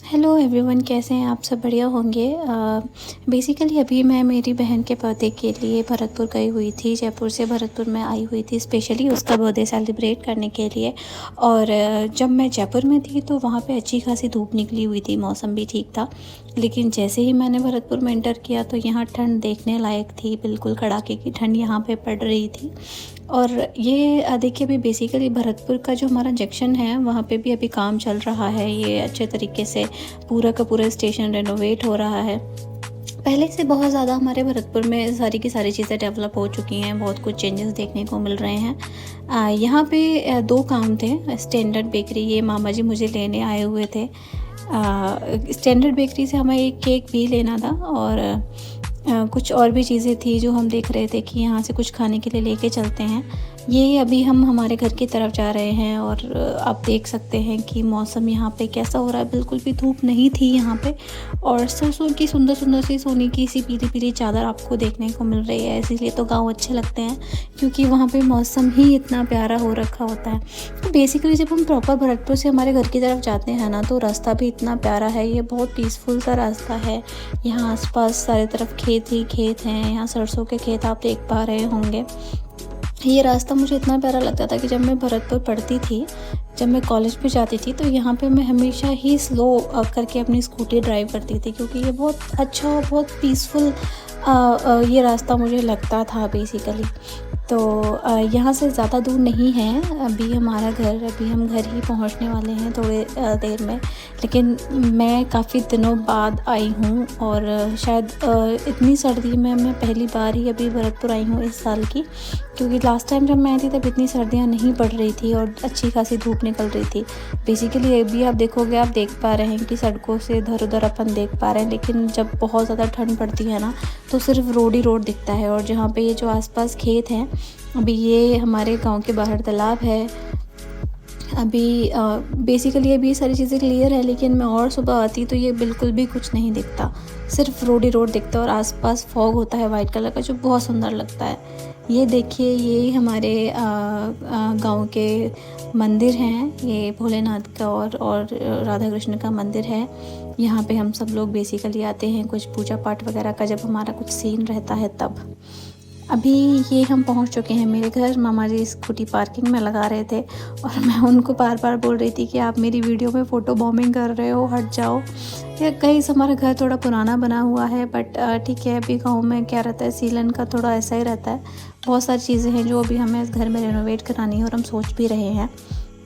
Hello everyone, कैसे हैं आप सब? बढ़िया होंगे। बेसिकली अभी मैं मेरी बहन के बर्थडे के लिए भरतपुर गई हुई थी। जयपुर से भरतपुर में आई हुई थी स्पेशली उसका बर्थडे सेलिब्रेट करने के लिए। और जब मैं जयपुर में थी तो वहाँ पे अच्छी खासी धूप निकली हुई थी, मौसम भी ठीक था। लेकिन जैसे ही मैंने भरतपुर में एंटर किया तो यहाँ ठंड देखने लायक थी, बिल्कुल कड़ाके की ठंड यहाँ पे पड़ रही थी। और ये देखिए, अभी बेसिकली भरतपुर का जो हमारा जंक्शन है वहाँ पे भी अभी काम चल रहा है। ये अच्छे तरीके से पूरा का पूरा स्टेशन रेनोवेट हो रहा है। पहले से बहुत ज़्यादा हमारे भरतपुर में सारी की सारी चीज़ें डेवलप हो चुकी हैं, बहुत कुछ चेंजेस देखने को मिल रहे हैं। यहाँ पे दो काम थे। स्टैंडर्ड बेकरी, ये मामा जी मुझे लेने आए हुए थे। स्टैंडर्ड बेकरी से हमें एक केक भी लेना था और कुछ और भी चीज़ें थी जो हम देख रहे थे कि यहाँ से कुछ खाने के लिए लेके चलते हैं। ये अभी हम हमारे घर की तरफ जा रहे हैं और आप देख सकते हैं कि मौसम यहाँ पे कैसा हो रहा है। बिल्कुल भी धूप नहीं थी यहाँ पे और सरसों की सुंदर सुंदर सी सोने की सी पीली पीली चादर आपको देखने को मिल रही है। इसीलिए तो गांव अच्छे लगते हैं, क्योंकि वहाँ पे मौसम ही इतना प्यारा हो रखा होता है। तो बेसिकली जब हम प्रॉपर भरतपुर से हमारे घर की तरफ जाते हैं ना, तो रास्ता भी इतना प्यारा है। ये बहुत पीसफुल सा रास्ता है। यहाँ आसपास सारे तरफ खेत ही खेत हैं। यहाँ सरसों के खेत आप देख पा रहे होंगे। ये रास्ता मुझे इतना प्यारा लगता था कि जब मैं भरतपुर पढ़ती थी, जब मैं कॉलेज पे जाती थी, तो यहाँ पे मैं हमेशा ही स्लो करके अपनी स्कूटी ड्राइव करती थी, क्योंकि ये बहुत अच्छा और बहुत पीसफुल ये रास्ता मुझे लगता था बेसिकली। तो यहाँ से ज़्यादा दूर नहीं है अभी हमारा घर। अभी हम घर ही पहुँचने वाले हैं थोड़े देर में। लेकिन मैं काफ़ी दिनों बाद आई हूँ और शायद इतनी सर्दी में मैं पहली बार ही अभी भरतपुर आई हूँ इस साल की, क्योंकि लास्ट टाइम जब मैं आई थी तब इतनी सर्दियाँ नहीं पड़ रही थी और अच्छी खासी धूप निकल रही थी। बेसिकली अभी आप देखोगे, आप देख पा रहे हैं कि सड़कों से इधर उधर अपन देख पा रहे हैं, लेकिन जब बहुत ज़्यादा ठंड पड़ती है ना, तो सिर्फ रोड ही रोड दिखता है। और जहाँ पे ये जो आसपास खेत हैं, अभी ये हमारे गांव के बाहर तालाब है। अभी बेसिकली अभी सारी चीज़ें क्लियर है, लेकिन मैं और सुबह आती तो ये बिल्कुल भी कुछ नहीं दिखता, सिर्फ रोड ही रोड दिखता है और आसपास फॉग होता है वाइट कलर का, जो बहुत सुंदर लगता है। ये देखिए, ये हमारे गांव के मंदिर हैं। ये भोलेनाथ का और राधा कृष्ण का मंदिर है। यहाँ पे हम सब लोग बेसिकली आते हैं कुछ पूजा पाठ वगैरह का, जब हमारा कुछ सीन रहता है तब। अभी ये हम पहुंच चुके हैं मेरे घर। मामा जी स्कूटी पार्किंग में लगा रहे थे और मैं उनको बार बार बोल रही थी कि आप मेरी वीडियो में फ़ोटो बॉम्बिंग कर रहे हो, हट जाओ। या कहीं से हमारा घर थोड़ा पुराना बना हुआ है, बट ठीक है। अभी गाँव में क्या रहता है, सीलन का थोड़ा ऐसा ही रहता है। बहुत सारी चीज़ें हैं जो अभी हमें इस घर में रेनोवेट करानी है और हम सोच भी रहे हैं।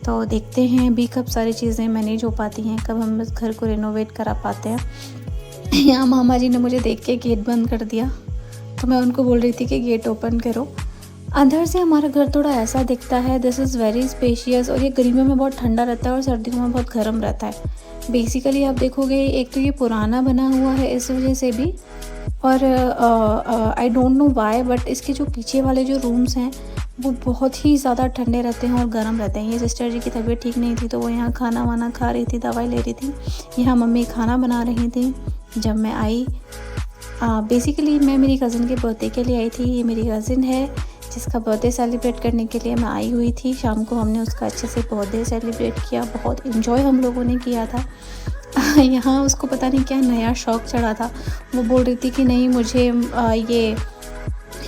तो देखते हैं अभी कब सारी चीज़ें मैनेज हो पाती हैं, कब हम इस घर को रेनोवेट करा पाते हैं। यहाँ मामा जी ने मुझे देख के गेट बंद कर दिया, तो मैं उनको बोल रही थी कि गेट ओपन करो। अंदर से हमारा घर थोड़ा ऐसा दिखता है। This is very spacious. और ये गर्मियों में बहुत ठंडा रहता है और सर्दियों में बहुत गर्म रहता है। बेसिकली आप देखोगे, एक तो ये पुराना बना हुआ है इस वजह से भी, और I don't know why, but इसके जो पीछे वाले जो रूम्स हैं वो बहुत ही ज़्यादा ठंडे रहते हैं और गर्म रहते हैं। ये सिस्टर जी की तबीयत ठीक नहीं थी, तो वो यहाँ खाना वाना खा रही थी, दवाई ले रही थी। यहाँ मम्मी खाना बना रही थी जब मैं आई। बेसिकली मैं मेरी कज़न के बर्थडे के लिए आई थी। ये मेरी कज़न है जिसका बर्थडे सेलिब्रेट करने के लिए मैं आई हुई थी। शाम को हमने उसका अच्छे से बर्थडे सेलिब्रेट किया, बहुत इन्जॉय हम लोगों ने किया था। यहाँ उसको पता नहीं क्या नया शौक़ चढ़ा था। वो बोल रही थी कि नहीं, मुझे ये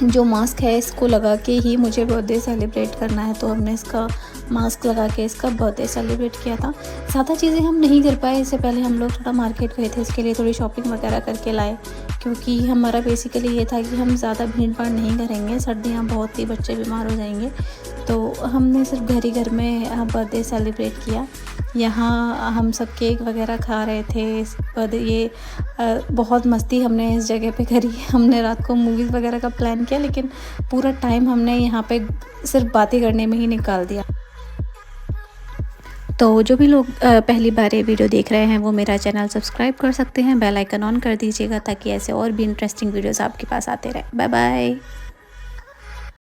जो मास्क है इसको लगा के ही मुझे बर्थडे सेलिब्रेट करना है। तो हमने इसका मास्क लगा के इसका बर्थडे सेलिब्रेट किया था। ज़्यादा चीज़ें हम नहीं कर पाए। इससे पहले हम लोग थोड़ा मार्केट गए थे, इसके लिए थोड़ी शॉपिंग वगैरह करके लाए, क्योंकि हमारा बेसिकली ये था कि हम ज़्यादा भीड़ भाड़ नहीं करेंगे, सर्दियाँ बहुत थी, बच्चे बीमार हो जाएंगे। तो हमने सिर्फ घर ही घर में बर्थडे सेलिब्रेट किया। यहाँ हम सब केक वगैरह खा रहे थे इस बर्थडे। ये बहुत मस्ती हमने इस जगह पे करी। हमने रात को मूवीज़ वगैरह का प्लान किया, लेकिन पूरा टाइम हमने यहाँ पे सिर्फ बातें करने में ही निकाल दिया। तो जो भी लोग पहली बार ये वीडियो देख रहे हैं वो मेरा चैनल सब्सक्राइब कर सकते हैं, बेल आइकन ऑन कर दीजिएगा, ताकि ऐसे और भी इंटरेस्टिंग वीडियोस आपके पास आते रहें। Bye bye.